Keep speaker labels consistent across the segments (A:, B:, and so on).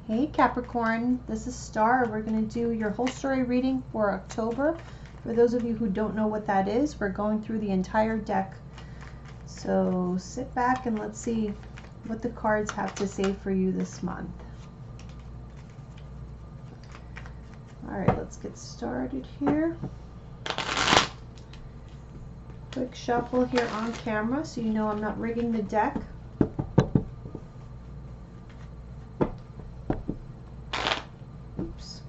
A: Hey Capricorn, this is Star. We're going to do your whole story reading for October. For those of you who don't know what that is, we're going through the entire deck. So sit back and let's see what the cards have to say for you this month. All right, let's get started here. Quick shuffle here on camera so you know I'm not rigging the deck. Oops.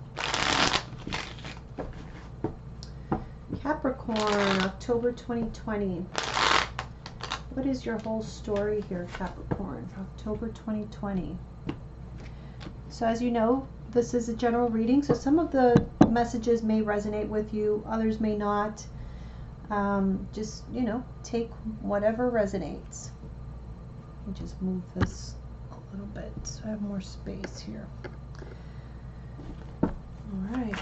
A: Capricorn, October 2020. What is your whole story here, Capricorn, for October 2020? So as you know, this is a general reading, so some of the messages may resonate with you, others may not. Just, you know, take whatever resonates. Let me just move this a little bit so I have more space here. All right.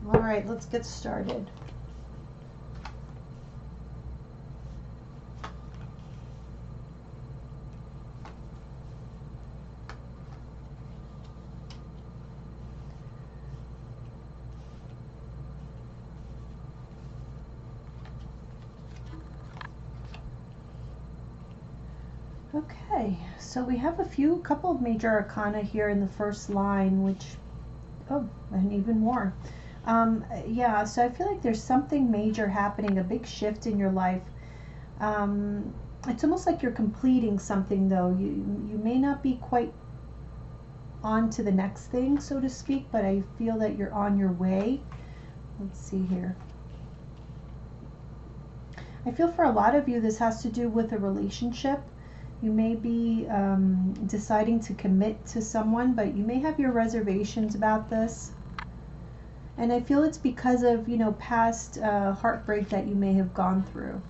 A: All right, let's get started. Okay, so we have a couple of major arcana here in the first line, which, oh, and even more. Yeah, so I feel like there's something major happening, a big shift in your life. It's almost like you're completing something, though. You may not be quite on to the next thing, so to speak, but I feel that you're on your way. Let's see here. I feel for a lot of you this has to do with a relationship. You may be deciding to commit to someone, but you may have your reservations about this. And I feel it's because of, you know, past heartbreak that you may have gone through.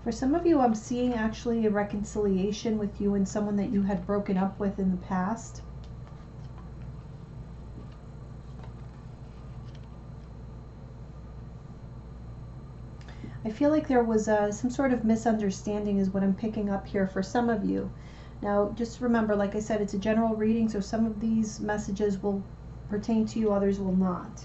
A: For some of you, I'm seeing actually a reconciliation with you and someone that you had broken up with in the past. I feel like there was some sort of misunderstanding is what I'm picking up here for some of you. Now, just remember, like I said, it's a general reading, so some of these messages will pertain to you, others will not.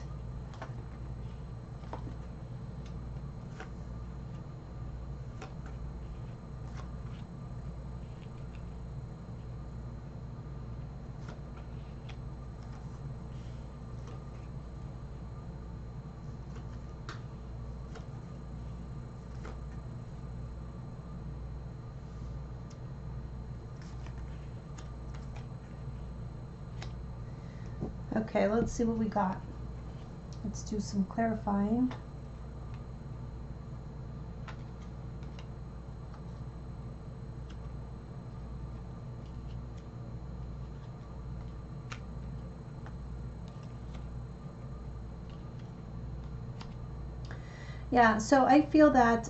A: Okay, let's see what we got. Let's do some clarifying. Yeah, so I feel that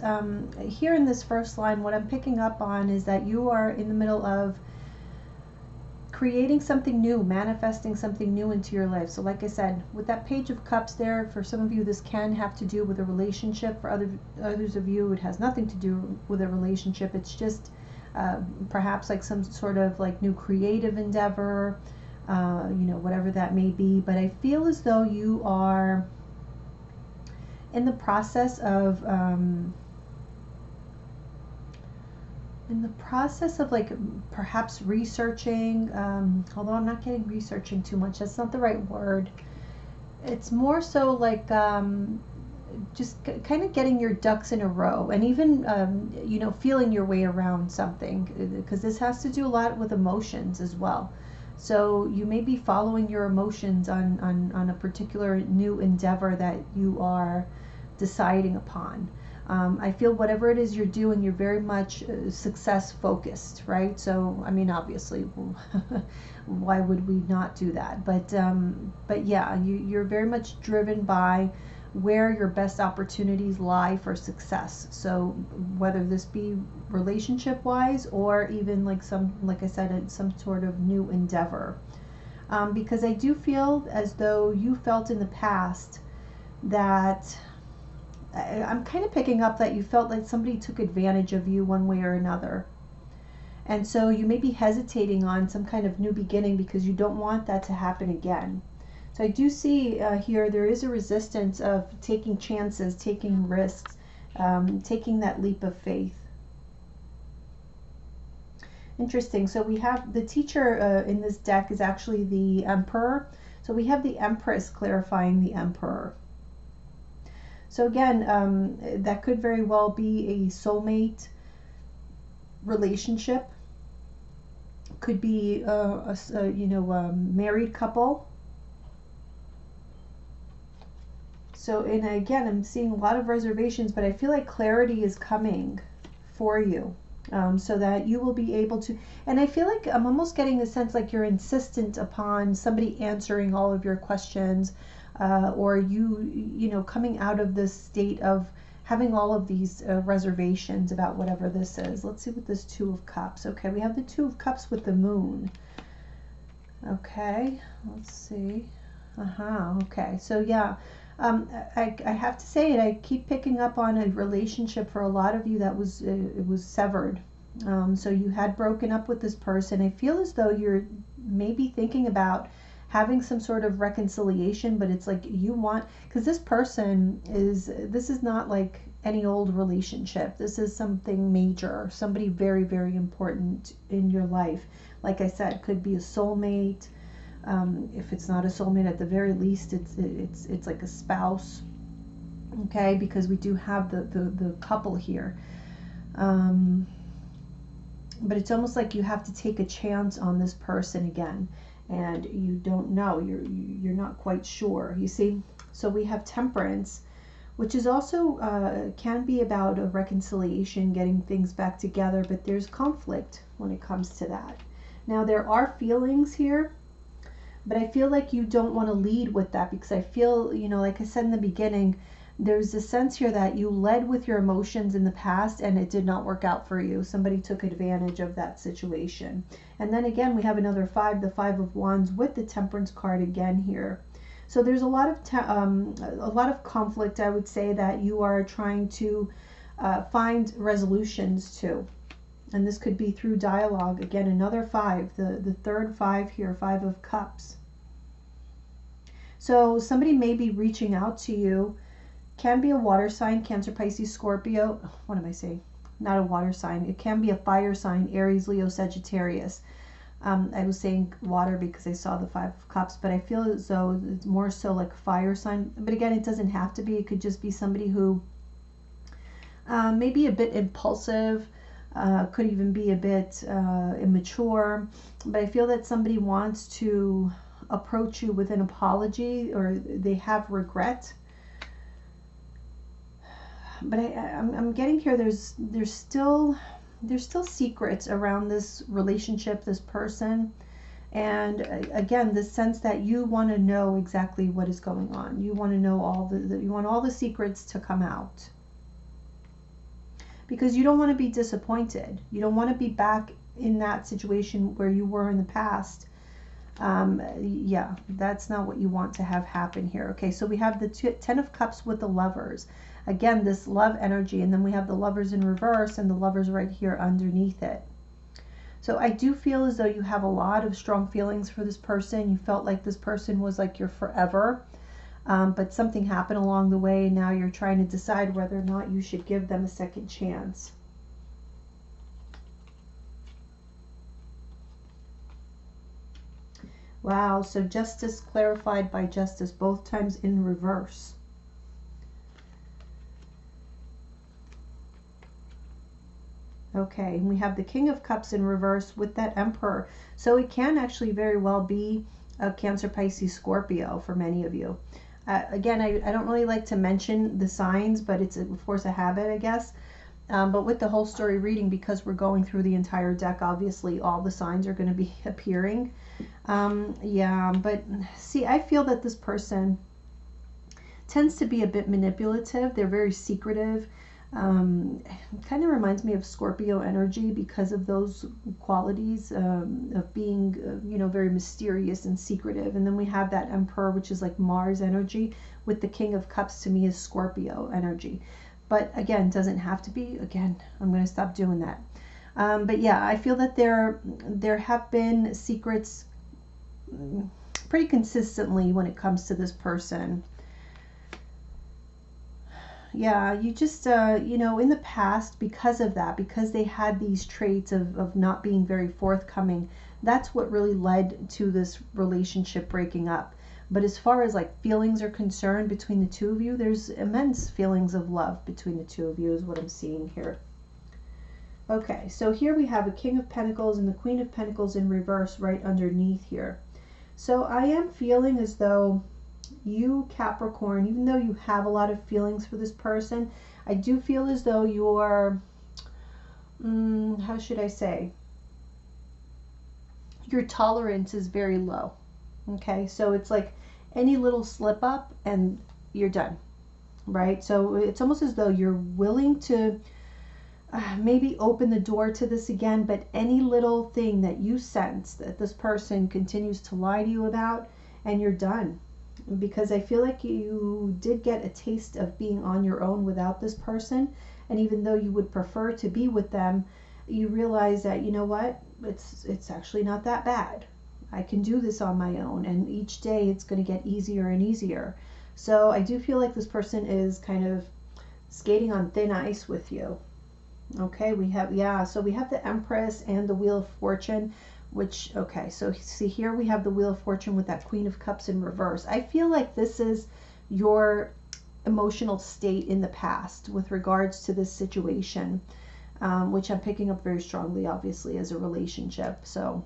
A: here in this first line, what I'm picking up on is that you are in the middle of creating something new, manifesting something new into your life. So like I said, with that Page of Cups there, for some of you this can have to do with a relationship. For others of you, it has nothing to do with a relationship. It's just perhaps like some sort of like new creative endeavor, you know, whatever that may be. But I feel as though you are in the process of like perhaps researching, although I'm not getting researching too much, that's not the right word. It's more so like just kind of getting your ducks in a row, and even you know, feeling your way around something, because this has to do a lot with emotions as well. So you may be following your emotions on a particular new endeavor that you are deciding upon. I feel whatever it is you're doing, you're very much success focused, right? So, I mean, obviously, why would we not do that? But yeah, you're very much driven by where your best opportunities lie for success. So whether this be relationship wise or even like like I said, some sort of new endeavor. Because I do feel as though you felt in the past that I'm kind of picking up that you felt like somebody took advantage of you one way or another. And so you may be hesitating on some kind of new beginning because you don't want that to happen again. So I do see here there is a resistance of taking chances, taking risks, taking that leap of faith. Interesting. So we have the teacher in this deck is actually the Emperor. So we have the Empress clarifying the Emperor. So again, that could very well be a soulmate relationship. Could be a married couple. So, and again, I'm seeing a lot of reservations, but I feel like clarity is coming for you, so that you will be able to, and I feel like I'm almost getting the sense like you're insistent upon somebody answering all of your questions, or you coming out of this state of having all of these reservations about whatever this is. Let's see what this Two of Cups. Okay, we have the Two of Cups with the Moon. Okay, let's see. Okay, so yeah. I have to say it. I keep picking up on a relationship for a lot of you that was it was severed. So you had broken up with this person. I feel as though you're maybe thinking about having some sort of reconciliation, but it's like you want, because this is not like any old relationship. This is something major, somebody very, very important in your life. Like I said, could be a soulmate. If it's not a soulmate, at the very least, it's like a spouse. Okay, because we do have the couple here. But it's almost like you have to take a chance on this person again, and you don't know. You're not quite sure. You see, so we have Temperance, which is also can be about a reconciliation, getting things back together. But there's conflict when it comes to that. Now there are feelings here. But I feel like you don't want to lead with that, because I feel, like I said in the beginning, there's a sense here that you led with your emotions in the past and it did not work out for you. Somebody took advantage of that situation. And then again, we have another 5, the 5 of Wands with the Temperance card again here. So there's a lot of conflict, I would say, that you are trying to find resolutions to. And this could be through dialogue. Again, another 5, the third 5 here, 5 of Cups. So somebody may be reaching out to you. Can be a water sign, Cancer, Pisces, Scorpio. What am I saying? Not a water sign. It can be a fire sign, Aries, Leo, Sagittarius. I was saying water because I saw the 5 of Cups, but I feel as though it's more so like fire sign. But again, it doesn't have to be. It could just be somebody who may be a bit impulsive, could even be a bit immature. But I feel that somebody wants to approach you with an apology, or they have regret. But I'm getting here, there's still secrets around this relationship, this person. And again, the sense that you want to know exactly what is going on. You want to know you want all the secrets to come out. Because you don't want to be disappointed. You don't want to be back in that situation where you were in the past. Yeah, that's not what you want to have happen here. Okay, so we have the 10 of Cups with the Lovers. Again, this love energy, and then we have the Lovers in reverse and the Lovers right here underneath it. So I do feel as though you have a lot of strong feelings for this person. You felt like this person was like your forever. But something happened along the way, and now you're trying to decide whether or not you should give them a second chance. Wow, so Justice clarified by Justice, both times in reverse. Okay, and we have the King of Cups in reverse with that Emperor. So it can actually very well be a Cancer, Pisces, Scorpio for many of you. Again, I don't really like to mention the signs, but it's, of course, a habit, I guess. But with the whole story reading, because we're going through the entire deck, obviously all the signs are going to be appearing. Yeah, but see, I feel that this person tends to be a bit manipulative. They're very secretive. Kind of reminds me of Scorpio energy because of those qualities of being, very mysterious and secretive. And then we have that Emperor, which is like Mars energy, with the King of Cups to me is Scorpio energy. But again, doesn't have to be. Again, I'm going to stop doing that. But yeah, I feel that there have been secrets pretty consistently when it comes to this person. Yeah, you just, in the past, because of that, because they had these traits of not being very forthcoming, that's what really led to this relationship breaking up. But as far as like feelings are concerned between the two of you, there's immense feelings of love between the two of you is what I'm seeing here. Okay, so here we have a King of Pentacles and the Queen of Pentacles in reverse right underneath here. So I am feeling as though you, Capricorn, even though you have a lot of feelings for this person, I do feel as though your, how should I say, your tolerance is very low. Okay, so it's like any little slip up and you're done, right? So it's almost as though you're willing to maybe open the door to this again, but any little thing that you sense that this person continues to lie to you about, and you're done. Because I feel like you did get a taste of being on your own without this person, and even though you would prefer to be with them, you realize that, you know what, it's actually not that bad. I can do this on my own, and each day it's going to get easier and easier. So I do feel like this person is kind of skating on thin ice with you. Okay, we have, yeah, so we have the Empress and the Wheel of Fortune, which, okay, so see here we have the Wheel of Fortune with that Queen of Cups in reverse. I feel like this is your emotional state in the past with regards to this situation, which I'm picking up very strongly, obviously, as a relationship. So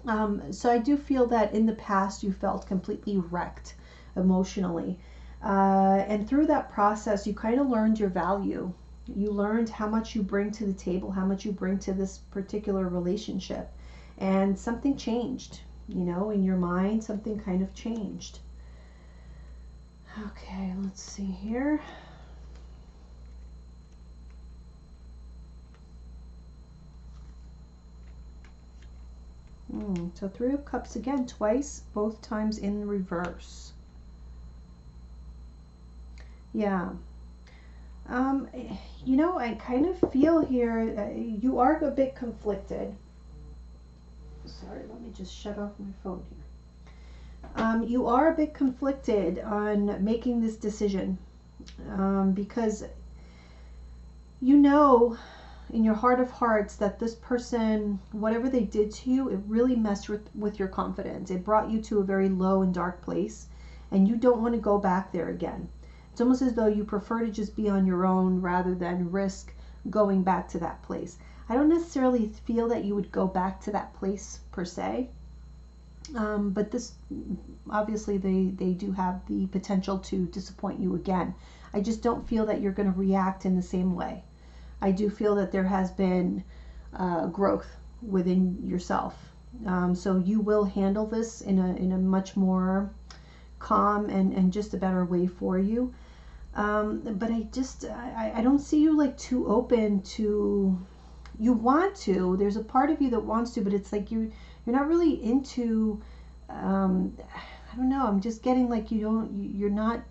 A: I do feel that in the past you felt completely wrecked emotionally. And through that process, you kind of learned your value. You learned how much you bring to the table, how much you bring to this particular relationship. And something changed, in your mind, something kind of changed. Okay, let's see here. So Three of Cups again, twice, both times in reverse. Yeah. I kind of feel here you are a bit conflicted. Sorry, let me just shut off my phone here. You are a bit conflicted on making this decision because in your heart of hearts that this person, whatever they did to you, it really messed with your confidence. It brought you to a very low and dark place, and you don't want to go back there again. It's almost as though you prefer to just be on your own rather than risk going back to that place. I don't necessarily feel that you would go back to that place per se, but this, obviously they do have the potential to disappoint you again. I just don't feel that you're going to react in the same way. I do feel that there has been growth within yourself. So you will handle this in a much more calm and just a better way for you. But I don't see you like too open to, you want to, there's a part of you that wants to, but it's like you're not really into, I don't know, I'm just getting like you're not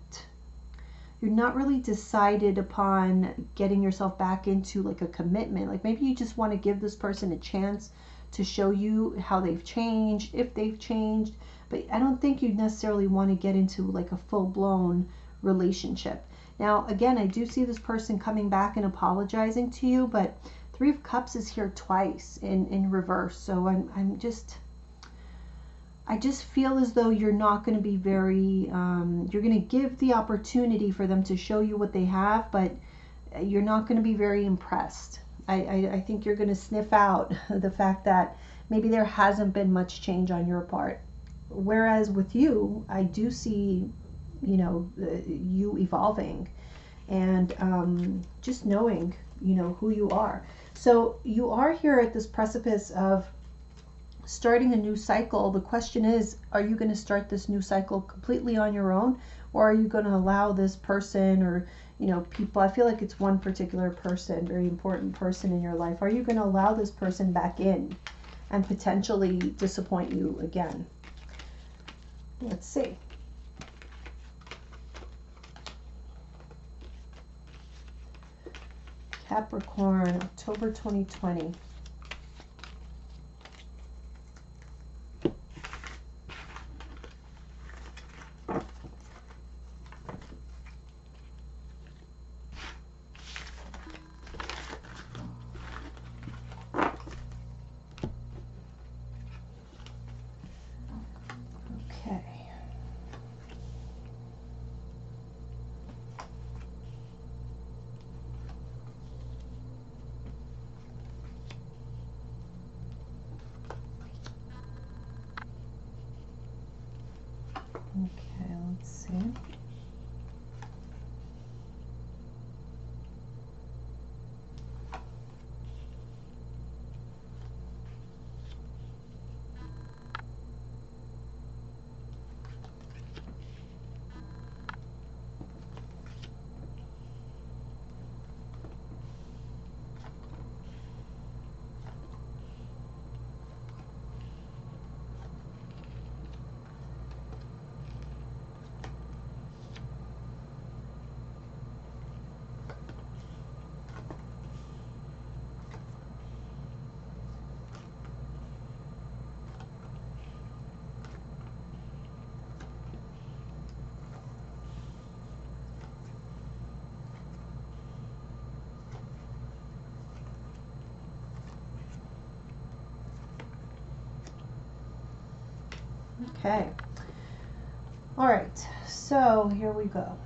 A: really decided upon getting yourself back into like a commitment. Like maybe you just want to give this person a chance to show you how they've changed, if they've changed, but I don't think you necessarily want to get into like a full-blown relationship. Now, again, I do see this person coming back and apologizing to you, but Three of Cups is here twice in reverse. So I just feel as though you're not going to be very, you're going to give the opportunity for them to show you what they have, but you're not going to be very impressed. I think you're going to sniff out the fact that maybe there hasn't been much change on your part. Whereas with you, I do see, you know, you evolving and just knowing, you know, who you are. So you are here at this precipice of starting a new cycle. The question is, are you going to start this new cycle completely on your own, or are you going to allow this person, or, you know, people, I feel like it's one particular person, very important person in your life, are you going to allow this person back in and potentially disappoint you again? Let's see. Capricorn, October 2020. Okay. Okay, let's see. Okay. All right. So here we go.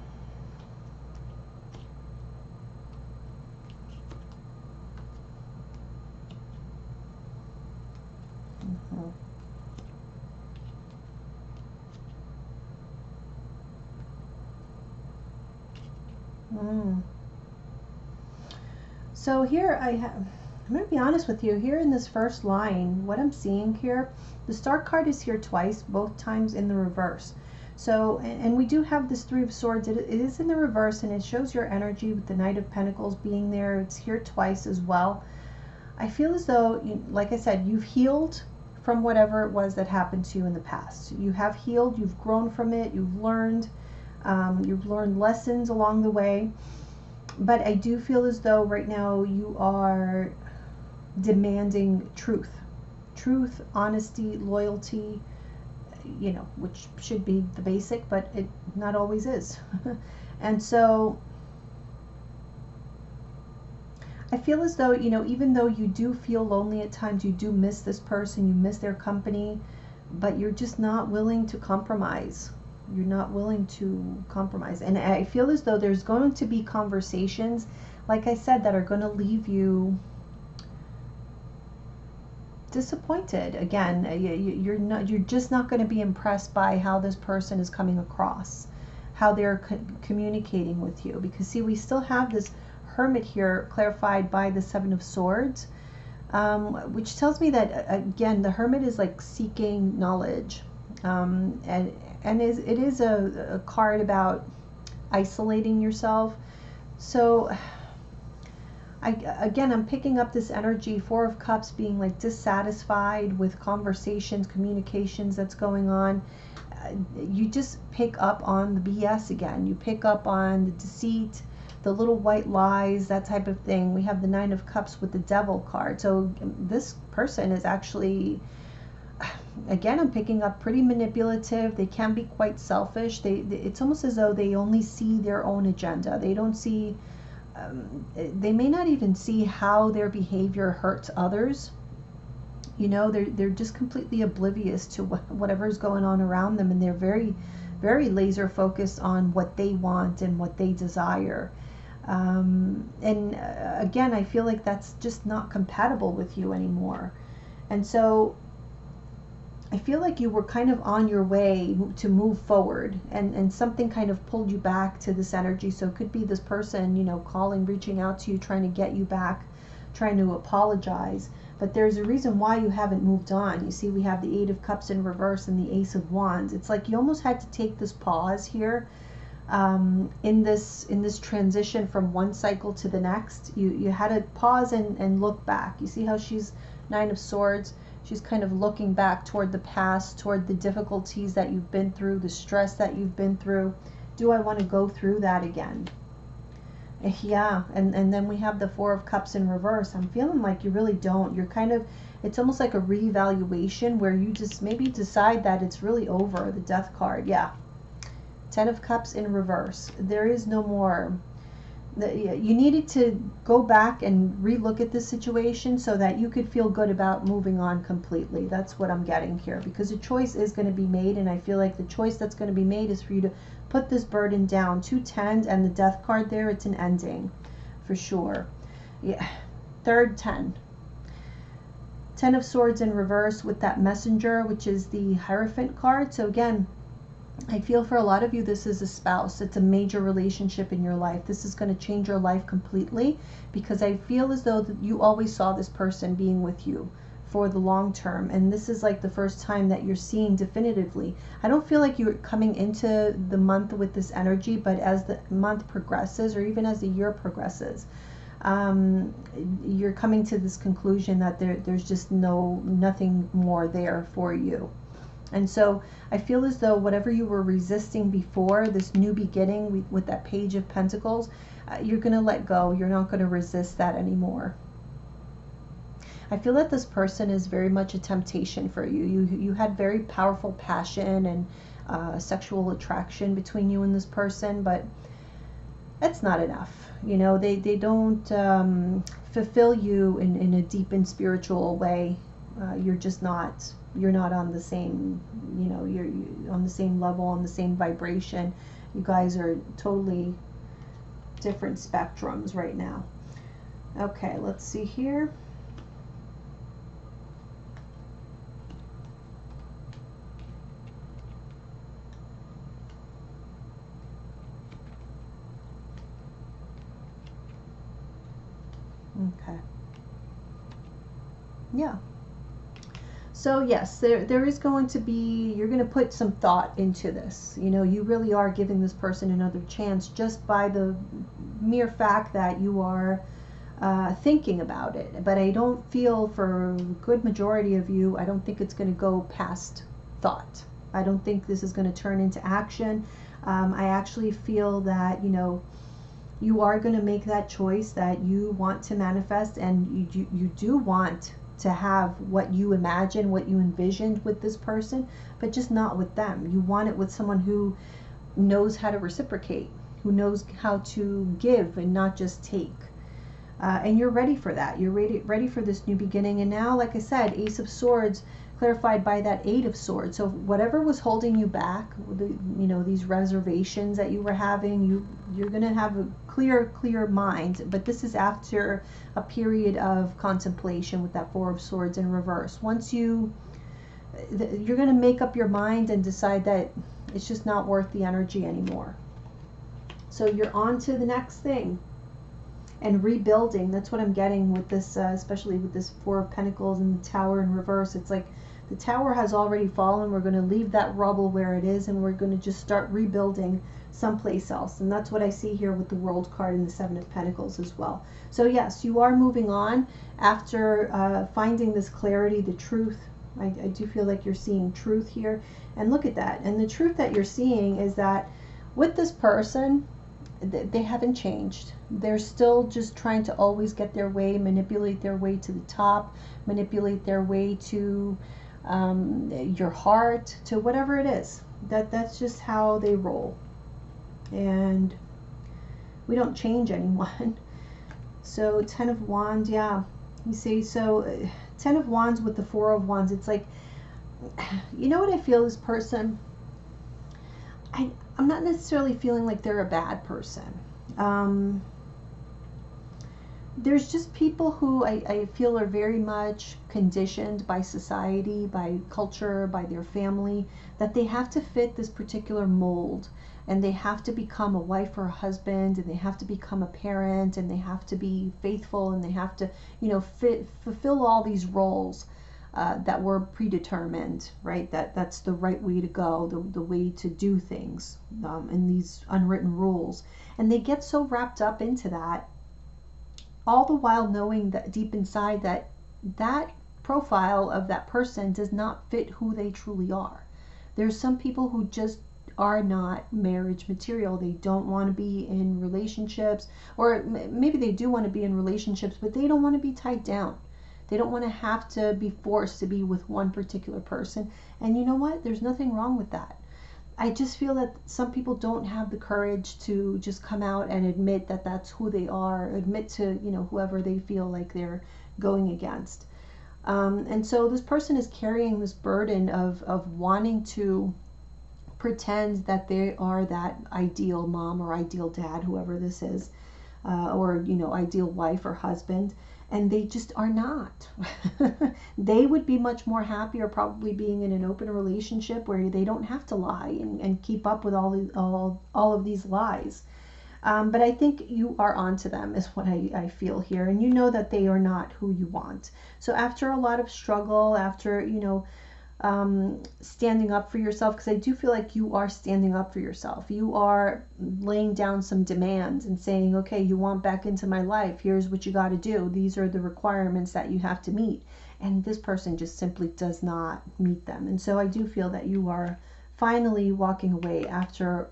A: So here I'm going to be honest with you. Here in this first line, what I'm seeing here, the Star card is here twice, both times in the reverse. So, and we do have this Three of Swords. It is in the reverse, and it shows your energy with the Knight of Pentacles being there. It's here twice as well. I feel as though, like I said, you've healed from whatever it was that happened to you in the past. You have healed, you've grown from it, you've learned lessons along the way. But I do feel as though right now you are demanding truth, honesty, loyalty, you know, which should be the basic, but it not always is. And so I feel as though, you know, even though you do feel lonely at times, you do miss this person, you miss their company, but you're just not willing to compromise. You're not willing to compromise. And I feel as though there's going to be conversations, like I said, that are going to leave you disappointed. Again, you're just not going to be impressed by how this person is coming across, how they're communicating with you. Because see, we still have this Hermit here clarified by the Seven of Swords, which tells me that, again, the Hermit is like seeking knowledge. And it is a card about isolating yourself. So I'm picking up this energy, Four of Cups, being like dissatisfied with conversations, communications that's going on. You just pick up on the BS again. You pick up on the deceit, the little white lies, that type of thing. We have the Nine of Cups with the Devil card. So this person is actually, again, I'm picking up pretty manipulative. They can be quite selfish. It's almost as though they only see their own agenda. They don't see, they may not even see how their behavior hurts others. You know, they're just completely oblivious to whatever's going on around them, and they're very, very laser focused on what they want and what they desire. Again, I feel like that's just not compatible with you anymore. And so I feel like you were kind of on your way to move forward, and something kind of pulled you back to this energy. So it could be this person, you know, calling, reaching out to you, trying to get you back, trying to apologize. But there's a reason why you haven't moved on. You see, we have the Eight of Cups in reverse and the Ace of Wands. It's like you almost had to take this pause here in this transition from one cycle to the next. You had to pause and look back. You see how she's Nine of Swords? She's kind of looking back toward the past, toward the difficulties that you've been through, the stress that you've been through. Do I want to go through that again? Yeah, and then we have the Four of Cups in reverse. I'm feeling like you really don't. You're kind of, it's almost like a reevaluation where you just maybe decide that it's really over. The Death card, yeah. Ten of Cups in reverse. There is no more. You needed to go back and relook at this situation so that you could feel good about moving on completely. That's what I'm getting here, because a choice is going to be made, and I feel like the choice that's going to be made is for you to put this burden down. 2 tens and the Death card there, it's an ending for sure. Yeah. Third 10. 10 of Swords in reverse with that Messenger, which is the Hierophant card. So again, I feel for a lot of you, this is a spouse. It's a major relationship in your life. This is going to change your life completely, because I feel as though that you always saw this person being with you for the long term. And this is like the first time that you're seeing definitively. I don't feel like you're coming into the month with this energy, but as the month progresses, or even as the year progresses, you're coming to this conclusion that there's just nothing more there for you. And so I feel as though whatever you were resisting before, this new beginning with that Page of Pentacles, you're going to let go. You're not going to resist that anymore. I feel that this person is very much a temptation for you. You had very powerful passion and sexual attraction between you and this person, but that's not enough. You know, they don't fulfill you in a deep and spiritual way. You're just not. You're not on the same, you know, you're on the same level, on the same vibration. You guys are totally different spectrums right now. Okay, let's see here. Okay. Yeah. So yes, there is going to be, you're going to put some thought into this. You know, you really are giving this person another chance just by the mere fact that you are thinking about it. But I don't feel, for a good majority of you, I don't think it's going to go past thought. I don't think this is going to turn into action. I actually feel that, you know, you are going to make that choice that you want to manifest, and you do want to have what you imagine, what you envisioned with this person, but just not with them. You want it with someone who knows how to reciprocate, who knows how to give and not just take. And you're ready for that. You're ready for this new beginning. And now, like I said, Ace of Swords clarified by that Eight of Swords. So whatever was holding you back, you know, these reservations that you were having, you're going to have a clear mind. But this is after a period of contemplation with that Four of Swords in reverse. Once you're going to make up your mind and decide that it's just not worth the energy anymore. So you're on to the next thing. And rebuilding, that's what I'm getting with this, especially with this Four of Pentacles and the Tower in reverse. It's like the tower has already fallen. We're going to leave that rubble where it is, and we're going to just start rebuilding someplace else. And that's what I see here with the World card and the Seven of Pentacles as well. So yes, you are moving on after finding this clarity, the truth. I do feel like you're seeing truth here. And look at that. And the truth that you're seeing is that with this person, they haven't changed. They're still just trying to always get their way, manipulate their way to the top, manipulate their way to your heart, to whatever it is. That's just how they roll. And we don't change anyone. So 10 of Wands, yeah. You see, so 10 of Wands with the 4 of Wands, it's like, you know what I feel, this person, I'm not necessarily feeling like they're a bad person. there's just people who I feel are very much conditioned by society, by culture, by their family, that they have to fit this particular mold, and they have to become a wife or a husband, and they have to become a parent, and they have to be faithful, and they have to, fulfill all these roles that were predetermined, right? That's the right way to go, the way to do things, in these unwritten rules. And they get so wrapped up into that, all the while knowing that deep inside that profile of that person does not fit who they truly are. There's some people who just are not marriage material. They don't want to be in relationships, or maybe they do want to be in relationships, but they don't want to be tied down. They don't want to have to be forced to be with one particular person. And you know what? There's nothing wrong with that. I just feel that some people don't have the courage to just come out and admit that that's who they are, admit to, whoever they feel like they're going against. And so this person is carrying this burden of wanting to pretend that they are that ideal mom or ideal dad, whoever this is, or, ideal wife or husband. And they just are not. They would be much more happier probably being in an open relationship where they don't have to lie and keep up with all of these lies. But I think you are onto them is what I feel here. And you know that they are not who you want. So after a lot of struggle, after, standing up for yourself, because I do feel like you are standing up for yourself. You are laying down some demands and saying, okay, you want back into my life. Here's what you got to do. These are the requirements that you have to meet. And this person just simply does not meet them. And so I do feel that you are finally walking away after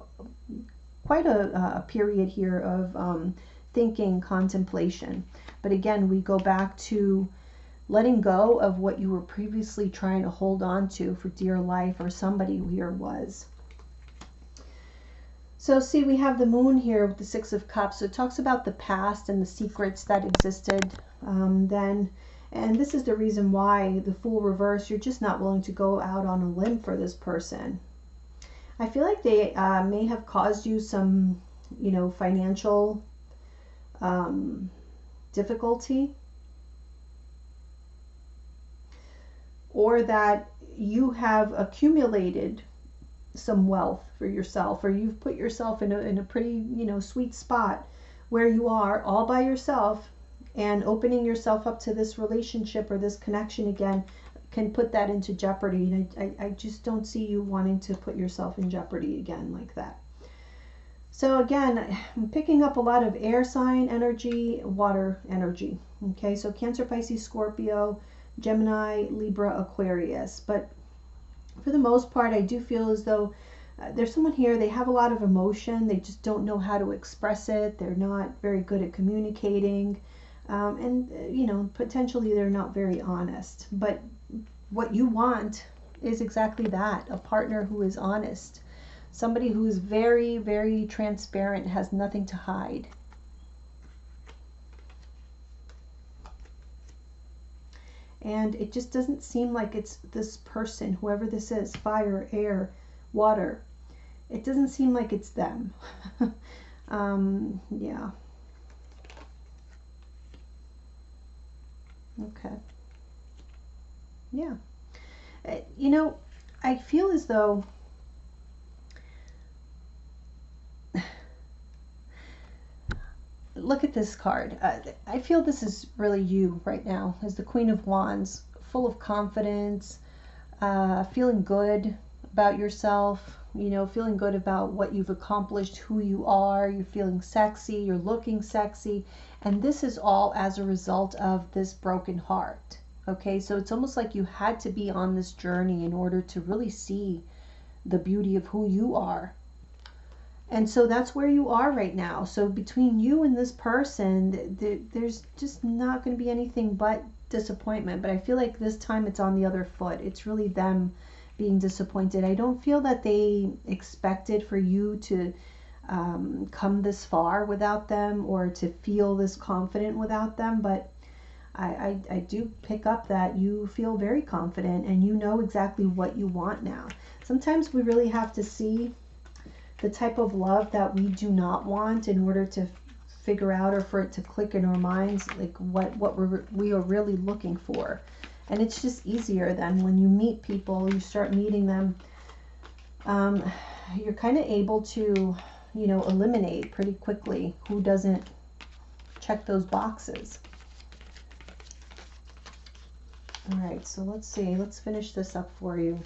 A: quite a period here of thinking, contemplation. But again, we go back to letting go of what you were previously trying to hold on to for dear life, or somebody here was. So see, we have the moon here with the Six of Cups. So it talks about the past and the secrets that existed then. And this is the reason why the Fool reverse, you're just not willing to go out on a limb for this person. I feel like they may have caused you some, financial difficulty. Or that you have accumulated some wealth for yourself, or you've put yourself in a pretty, sweet spot where you are all by yourself, and opening yourself up to this relationship or this connection again can put that into jeopardy. And I just don't see you wanting to put yourself in jeopardy again like that. So again, I'm picking up a lot of air sign energy, water energy. Okay, so Cancer, Pisces, Scorpio, Gemini, Libra, Aquarius. But for the most part, I do feel as though there's someone here, they have a lot of emotion. They just don't know how to express it. They're not very good at communicating. And, potentially they're not very honest. But what you want is exactly that, a partner who is honest. Somebody who is very, very transparent, has nothing to hide. And it just doesn't seem like it's this person, whoever this is, fire, air, water. It doesn't seem like it's them. Yeah. Okay. Yeah. I feel as though look at this card. I feel this is really you right now as the Queen of Wands, full of confidence, feeling good about yourself, feeling good about what you've accomplished, who you are. You're feeling sexy, you're looking sexy. And this is all as a result of this broken heart. Okay, so it's almost like you had to be on this journey in order to really see the beauty of who you are. And so that's where you are right now. So between you and this person, there's just not going to be anything but disappointment. But I feel like this time it's on the other foot. It's really them being disappointed. I don't feel that they expected for you to come this far without them, or to feel this confident without them. But I do pick up that you feel very confident and you know exactly what you want now. Sometimes we really have to see the type of love that we do not want in order to figure out, or for it to click in our minds, like what we are really looking for. And it's just easier then when you meet people, you start meeting them, you're kind of able to, you know, eliminate pretty quickly who doesn't check those boxes. All right, so let's see. Let's finish this up for you.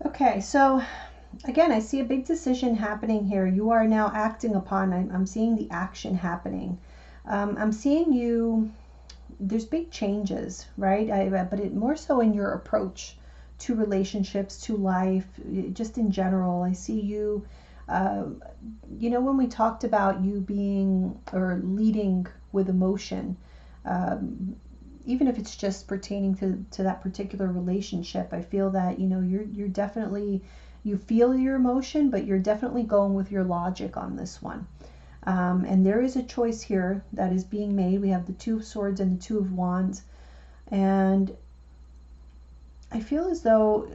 A: Okay, so again, I see a big decision happening here. You are now acting upon, I'm seeing the action happening. I'm seeing you, there's big changes, right? But it more so in your approach to relationships, to life, just in general. I see you, you know, when we talked about you being or leading with emotion, even if it's just pertaining to that particular relationship, I feel that, you know, you're definitely, you feel your emotion, but you're definitely going with your logic on this one. And there is a choice here that is being made. We have the Two of Swords and the Two of Wands. And I feel as though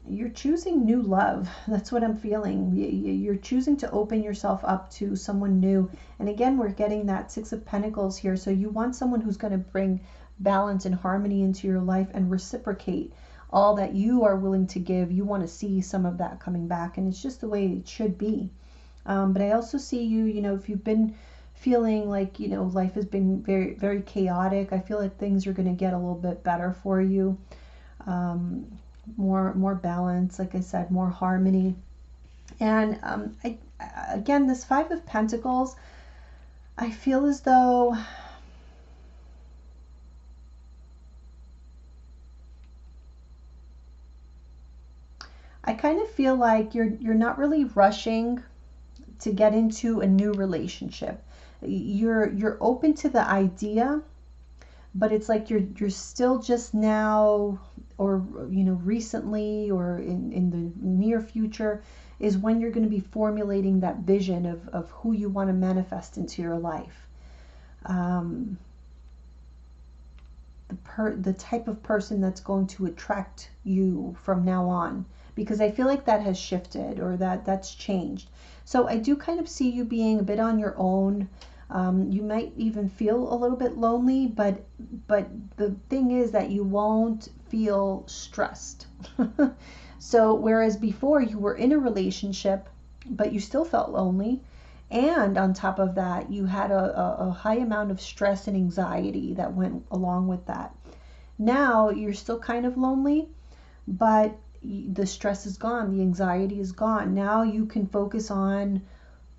A: you're choosing new love. That's what I'm feeling. You're choosing to open yourself up to someone new. And again, we're getting that Six of Pentacles here. So you want someone who's going to bring balance and harmony into your life and reciprocate all that you are willing to give. You want to see some of that coming back. And it's just the way it should be. But I also see you, you know, if you've been feeling like, you know, life has been very, very chaotic, I feel like things are going to get a little bit better for you. More balance, like I said, more harmony. And again, this Five of Pentacles, I feel as though I kind of feel like you're not really rushing to get into a new relationship. You're open to the idea, but it's like you're still just now, or, you know, recently, or in the near future is when you're going to be formulating that vision of who you want to manifest into your life. The type of person that's going to attract you from now on, because I feel like that has shifted, or that's changed. So I do kind of see you being a bit on your own. You might even feel a little bit lonely, but the thing is that you won't feel stressed. So whereas before you were in a relationship, but you still felt lonely, and on top of that, you had a high amount of stress and anxiety that went along with that. Now you're still kind of lonely, but the stress is gone, the anxiety is gone. Now you can focus on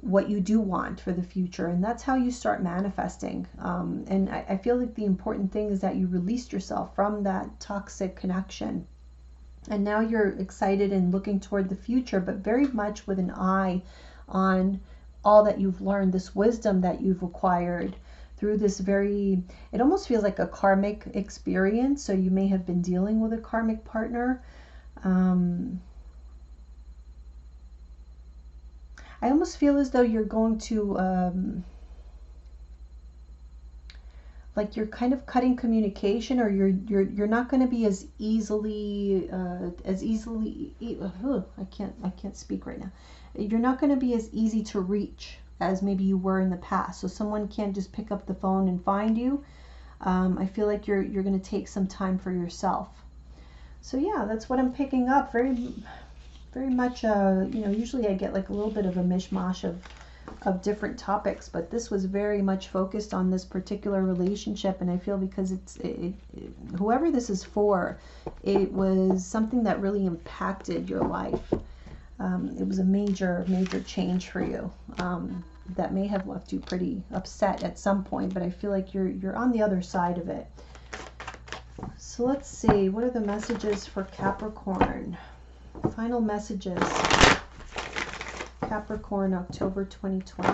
A: what you do want for the future, and that's how you start manifesting. And I feel like the important thing is that you released yourself from that toxic connection, and now you're excited and looking toward the future, but very much with an eye on all that you've learned, this wisdom that you've acquired through this very, it almost feels like a karmic experience. So you may have been dealing with a karmic partner. I almost feel as though you're going to, like you're kind of cutting communication, or you're not going to be as easily, I can't speak right now. You're not going to be as easy to reach as maybe you were in the past. So someone can't just pick up the phone and find you. I feel like you're going to take some time for yourself. So yeah, that's what I'm picking up. Very Very much, usually I get like a little bit of a mishmash of different topics, but this was very much focused on this particular relationship, and I feel because whoever this is for, it was something that really impacted your life. It was a major change for you that may have left you pretty upset at some point, but I feel like you're on the other side of it. So let's see, what are the messages for Capricorn? Final messages. Capricorn, October 2020.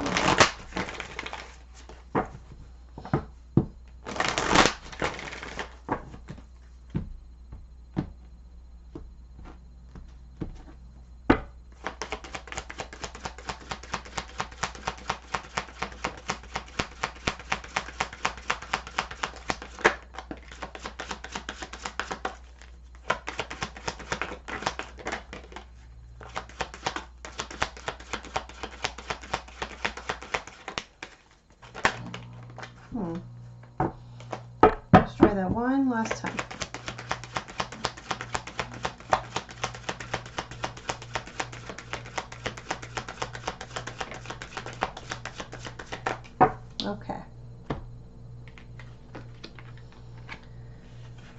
A: Let's try that one last time. Okay.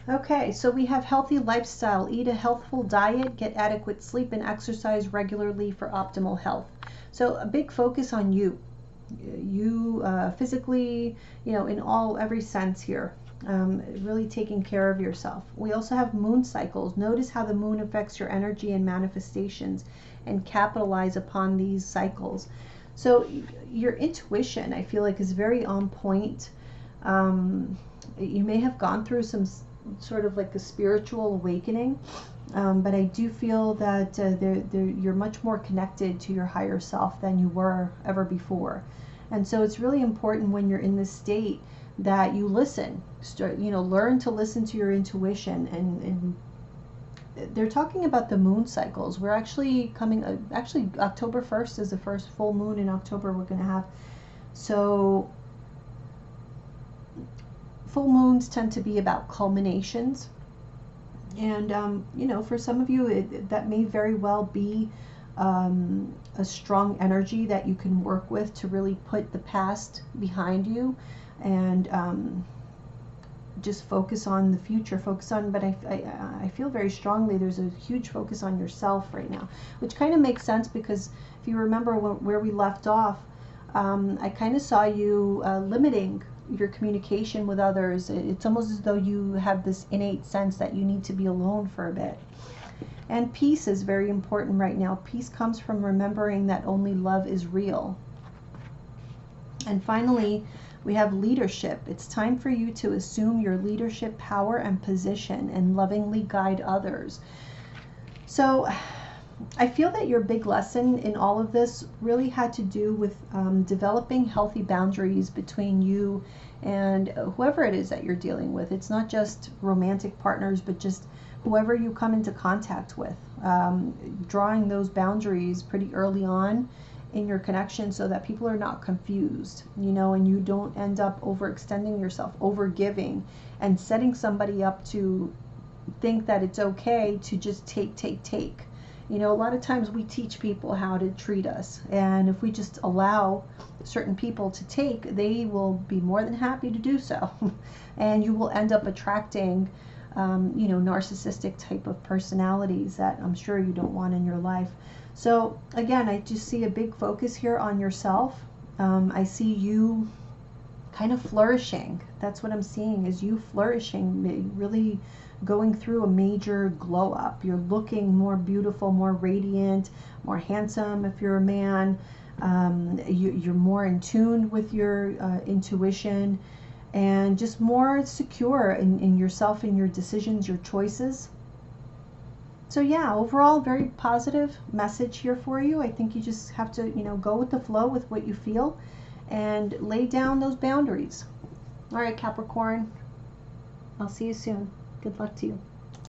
A: Okay, so we have healthy lifestyle. Eat a healthful diet, get adequate sleep, and exercise regularly for optimal health. So a big focus on you. Physically, in every sense here, really taking care of yourself. We also have moon cycles. Notice how the moon affects your energy and manifestations, and capitalize upon these cycles. So your intuition, I feel like, is very on point. You may have gone through some sort of like a spiritual awakening, but I do feel that you're much more connected to your higher self than you were ever before. And so it's really important when you're in this state that you listen, learn to listen to your intuition. And they're talking about the moon cycles. We're actually actually October 1st is the first full moon in October we're going to have. So full moons tend to be about culminations. And, for some of you, that may very well be a strong energy that you can work with to really put the past behind you and just focus on the future, but I feel very strongly there's a huge focus on yourself right now, which kind of makes sense because if you remember where we left off, I kind of saw you limiting your communication with others. It's almost as though you have this innate sense that you need to be alone for a bit. And peace is very important right now. Peace comes from remembering that only love is real. And finally, we have leadership. It's time for you to assume your leadership power and position and lovingly guide others. So I feel that your big lesson in all of this really had to do with developing healthy boundaries between you and whoever it is that you're dealing with. It's not just romantic partners, but just whoever you come into contact with. Drawing those boundaries pretty early on in your connection so that people are not confused, and you don't end up overextending yourself, overgiving, and setting somebody up to think that it's okay to just take. A lot of times we teach people how to treat us, and if we just allow certain people to take, they will be more than happy to do so. And you will end up attracting narcissistic type of personalities that I'm sure you don't want in your life. So again, I just see a big focus here on yourself. I see you kind of flourishing. That's what I'm seeing, is you flourishing, really going through a major glow up. You're looking more beautiful, more radiant, more handsome if you're a man. You're more in tune with your intuition, and just more secure in yourself and your decisions, your choices. So yeah, overall, very positive message here for you. I think you just have to, go with the flow with what you feel and lay down those boundaries. All right, Capricorn, I'll see you soon. Good luck to you.